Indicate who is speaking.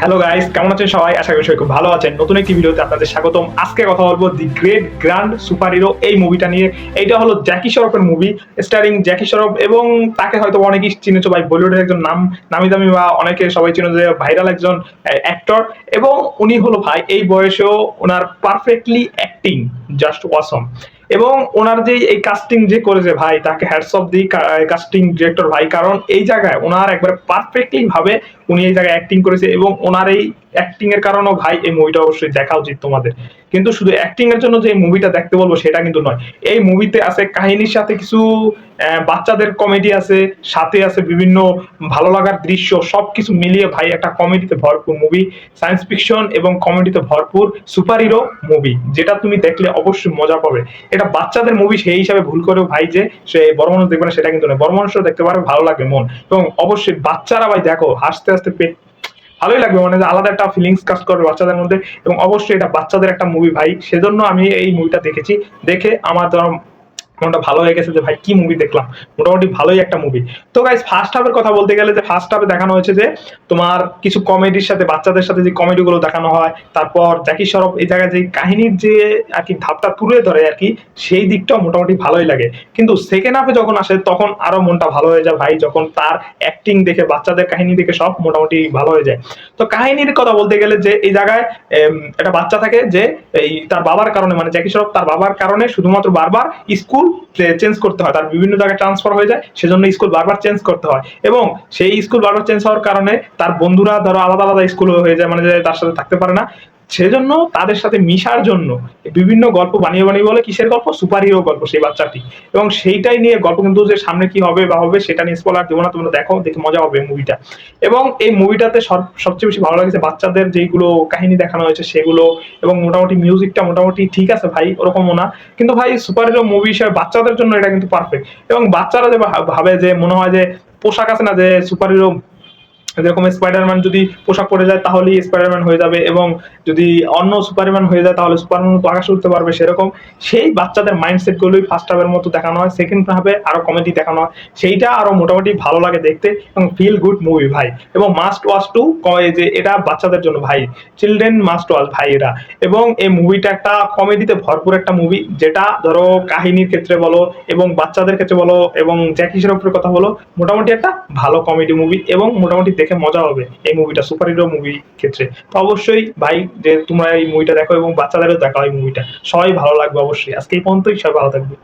Speaker 1: Hello guys, কেমন আছেন সবাই? আশা করি সবাই খুব ভালো আছেন। নতুন একটি ভিডিওতে আপনাদের স্বাগতম। আজকে কথা বলবো দি গ্রেট গ্র্যান্ড সুপার হিরো এই মুভিটা নিয়ে। এইটা হলো জ্যাকি শ্রফের মুভি, স্টারিং জ্যাকি শ্রফ, এবং তাকে হয়তো অনেকেই চিনেছো ভাই, বলিউডের একজন নামি দামি বা অনেকে সবাই চিনো যে ভাইরাল একজন অ্যাক্টর। এবং উনি হলো ভাই এই বয়সেও ওনার পারফেক্টলি অ্যাক্টিং জাস্ট অসম। এবং ওনার যে এই কাস্টিং যে করেছে ভাই, তাকে hats of the casting director ভাই, কারণ এই জায়গায় ওনার একবার পারফেক্টলি ভাবে উনি এই জায়গায় অ্যাক্টিং করেছে। এবং ওনার এই অ্যাক্টিং এর কারণেও ভাই এই মুভিটা অবশ্যই দেখা উচিত তোমাদের। কিন্তু শুধু অ্যাক্টিং এর জন্য যে এই মুভিটা দেখতে বলবো সেটা কিন্তু নয়। এই মুভিতে আছে কাহিনীর সাথে কিছু বাচ্চাদের কমেডি আছে, সাথে আছে বিভিন্ন ভালো লাগার দৃশ্য, সবকিছু মিলিয়ে ভাই একটা কমেডিতে ভরপুর মুভি, সায়েন্স ফিকশন এবং কমেডিতে ভরপুর সুপার হিরো মুভি, যেটা তুমি দেখলে অবশ্যই মজা পাবে। এটা বাচ্চাদের মুভি সেই হিসাবে ভুল করেও ভাই যে সে বড় মানুষ দেখবে না সেটা কিন্তু নয়, বড় মানুষও দেখতে পারে, ভালো লাগবে মন। এবং অবশ্যই বাচ্চারা ভাই দেখো, হাসতে হাসতে পেট ভালোই লাগবে, মানে যে আলাদা একটা ফিলিংস কাজ করবে বাচ্চাদের মধ্যে। এবং অবশ্যই এটা বাচ্চাদের একটা মুভি ভাই, সেজন্য আমি এই মুভিটা দেখেছি। দেখে আমার মনটা ভালো হয়ে গেছে যে ভাই কি মুভি দেখলাম, মোটামুটি ভালোই একটা মুভি। তো গাইস, ফার্স্ট হাফের কথা বলতে গেলে, যে ফার্স্ট হাফে দেখানো হয়েছে যে তোমার কিছু কমেডির সাথে বাচ্চাদের সাথে যে কমেডি গুলো দেখানো হয়, তারপর জ্যাকি শ্রফ এই জায়গায় যে কাহিনীর যে আর কি ধাপটা তুলে ধরে আর কি, সেই দিকটাও মোটামুটি ভালোই লাগে। কিন্তু সেকেন্ড হাফে যখন আসে তখন আরো মনটা ভালো হয়ে যায় ভাই, যখন তার অ্যাক্টিং দেখে, বাচ্চাদের কাহিনী দেখে সব মোটামুটি ভালো হয়ে যায়। তো কাহিনীর কথা বলতে গেলে, যে এই জায়গায় একটা বাচ্চা থাকে যে এই তার বাবার কারণে, মানে জ্যাকি শ্রফ তার বাবার কারণে শুধুমাত্র বারবার স্কুল চেঞ্জ করতে হয়, তার বিভিন্ন জায়গায় ট্রান্সফার হয়ে যায়, সেজন্য স্কুল বারবার চেঞ্জ করতে হয়। এবং সেই স্কুল বারবার চেঞ্জ হওয়ার কারণে তার বন্ধুরা ধরো আলাদা আলাদা স্কুল হয়ে যায়, মানে যে তার সাথে থাকতে পারে না। সেজন্য তাদের সাথে মিশার জন্য বিভিন্ন গল্প বানিয়ে বানিয়ে বলে, কিসের গল্প? সুপার হিরো গল্প সেই বাচ্চাটি। এবং সেইটাই নিয়ে গল্প, কিন্তু যে সামনে কি হবে বা হবে সেটা নিয়ে স্পয়লার দেবো না, তোমরা দেখো, দেখে মজা হবে মুভিটা। এবং এই মুভিটাতে সবচেয়ে বেশি ভালো লাগছে বাচ্চাদের যেইগুলো কাহিনী দেখানো হয়েছে সেগুলো। এবং মোটামুটি মিউজিকটা মোটামুটি ঠিক আছে ভাই, ওরকমও না। কিন্তু ভাই সুপার হিরো মুভি হিসেবে বাচ্চাদের জন্য এটা কিন্তু পারফেক্ট। এবং বাচ্চারা যে ভাবে, যে মনে হয় যে পোশাক আছে না, যে সুপার হিরো যেরকম স্পাইডারম্যান যদি পোশাক পরে যায় তাহলেই স্পাইডারম্যান হয়ে যাবে, এবং যদি অন্য সুপারম্যান হয়ে যায় তাহলে সুপারম্যান তো আকাশে উঠতে পারবে, সেরকম সেই বাচ্চাদের মাইন্ডসেট গুলোই ফার্স্ট হাফের মতো দেখানো হয়, সেকেন্ড হাফে আরো কমেডি দেখানো হয়, সেইটা আরো মোটামুটি ভালো লাগে দেখতে। এবং ফিল গুড মুভি ভাই, এবং মাস্ট ওয়াচ টু, যে এটা বাচ্চাদের জন্য ভাই, চিলড্রেন মাস্ট ওয়াচ ভাই এটা। এবং এই মুভিটা একটা কমেডিতে ভরপুর একটা মুভি, যেটা ধরো কাহিনীর ক্ষেত্রে বলো এবং বাচ্চাদের ক্ষেত্রে বলো এবং জ্যাকি শ্রফের কথা বলো, মোটামুটি একটা ভালো কমেডি মুভি, এবং মোটামুটি দেখে মজা হবে এই মুভিটা সুপার হিরো মুভি ক্ষেত্রে। তো অবশ্যই ভাই, যে তোমরা এই মুভিটা দেখো এবং বাচ্চাদেরও দেখো এই মুভিটা, সবাই ভালো লাগবে অবশ্যই। আজকে এই পর্যন্তই, সবাই ভালো থাকবে।